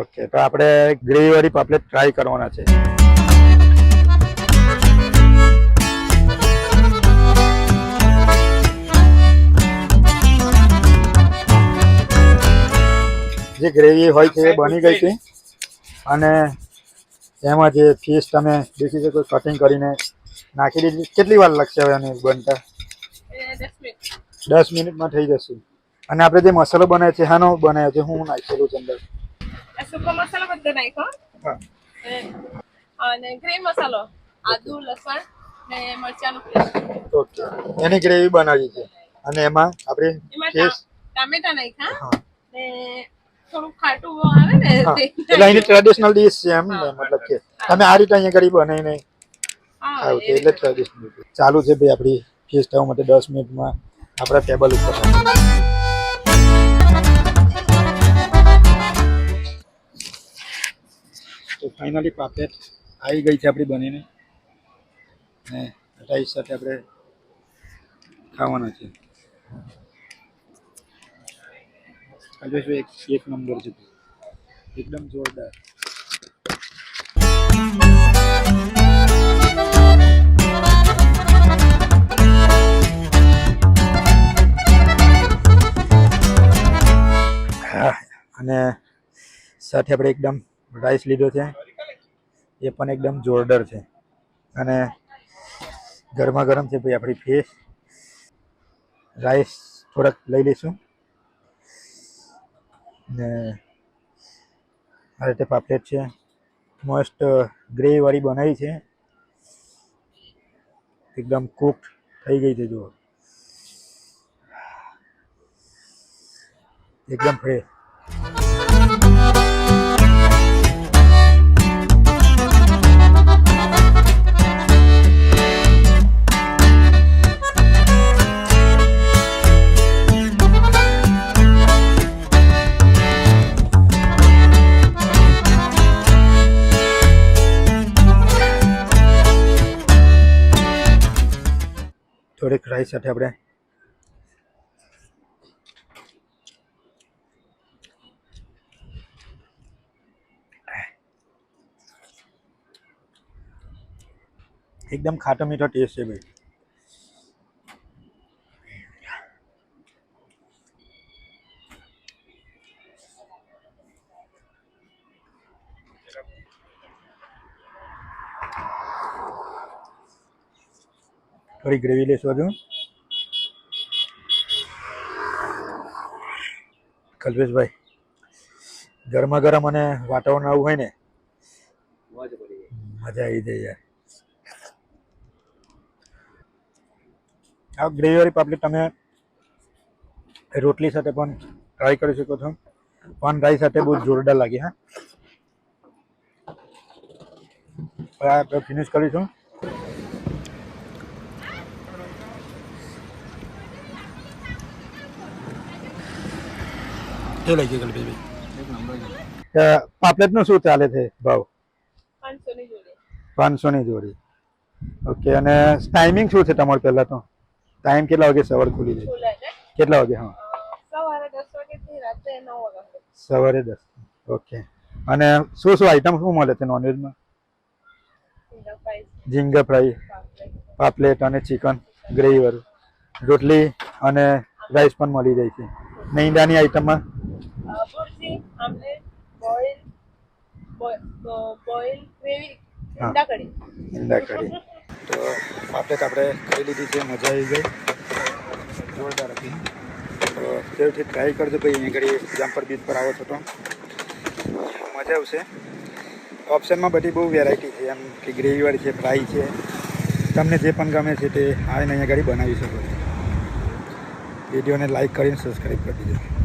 Okay, તો આપણે gravy વાળી પાપલેટ ટ્રાય કરવાના છે. જે ગ્રેવી હોય છે એ બની ગઈ છે અને એમાં જે ફિશ તમે દેખી શકો કટિંગ કરીને નાખી દીધી. કેટલી વાર લાગશે હવે આને બનતા? 10 મિનિટમાં થઈ જશે. અને આપણે જે મસાલો બનાવ્યો છે હાનો બનાવ્યો છે, હું નાખેલું છે અંદર? સૂકો મસાલો બધો નાખ્યો. હા. અને ગ્રીન મસાલો, આદુ લસણ ને મરચાંનું પેસ્ટ. ઓકે, એની ગ્રેવી બનાવી છે અને એમાં આપણે ટામેટા નાખ્યા ને થોડું ખાટું આવે ને એટલે એની ટ્રેડિશનલ ડીશ છે એમ ને, મતલબ કે તમે આ રીતે અહીંયા ઘડી બનાવીને ખાવ છો એટલે ટ્રેડિશનલ. ચાલુ છે ભાઈ આપણી ફિશ થવા માટે 10 મિનિટમાં આપણા ટેબલ ઉપર. તો ફાઇનલી પાપલેટ આવી ગઈ છે આપણી બનીને ને રાઈસ સાથે આપણે ખાવાના છે. એક નંબર છે, એકદમ જોરદાર. અને સાથે આપણે એકદમ રાઈસ લીધો છે, એ પણ એકદમ જોરદાર છે અને ગરમા ગરમ છે ભાઈ આપણી ફિશ. રાઈસ થોડાક લઈ લઈશું ને આ રીતે પાપલેટ છે, મસ્ત ગ્રેવી વાળી બનાવી છે, એકદમ કુક થઈ ગઈ છે. જુઓ, એકદમ ફ્રેશ. થોડીક રાઈસ સાથે આપણે એકદમ ખાટો મીઠો ટેસ્ટ છે ભાઈ. થોડી ગ્રેવી લેશો હજુ. કલ્પેશભાઈ, ગરમા ગરમ અને વાતાવરણ આવું હોય ને મજા આવી જાય યાર. આ ગ્રેવી વાળી પાપલેટ તમે રોટલી સાથે પણ ટ્રાય કરી શકો છો, પણ રાઈસ સાથે બહુ જોરદાર લાગે. હા, આપણે ફિનિશ કરીશું. એ લઈ ગયો કલ્પેશભાઈ. પાપલેટનું શું ચાલે છે ભાવ? 500 ની જોડી. ઓકે, અને ટાઈમિંગ શું છે તમારું? પહેલા તો ટાઈમ કેટલા વાગે સવાર ખુલી જાય? કેટલા વાગે? હા, સવારે 10 વાગ્યાથી રાત્રે 9 વાગ્યા. સવારે 10. ઓકે, અને શું શું આઈટમ શું મળે છે નોનવેજમાં? ઝીંગા ફ્રાય, પાપલેટ અને ચિકન ગ્રેવી વાળું, રોટલી અને રાઈસ પણ મળી જાય છે. ને ઈંડાની આઈટમમાં ભુરજી, આમલેટ, બોઇલ ગ્રેવી, ઈંડા કઢી. ઈંડા કઢી. તો પાપલેટ આપણે ખાઈ લીધી છે, મજા આવી ગઈ, જોરદાર હતી. તો જરૂરથી ટ્રાય કરજો ભાઈ. અહીં ઘડી જામપર બીચ પર આવો છો તો મજા આવશે. ઓપ્શનમાં બધી બહુ વેરાયટી છે, એમ કે ગ્રેવીવાળી છે, ફ્રાય છે, તમને જે પણ ગમે છે તે આવીને અહીંયા ઘડી બનાવી શકો છો. વિડીયોને લાઈક કરીને સબસ્ક્રાઈબ કરી દેજો.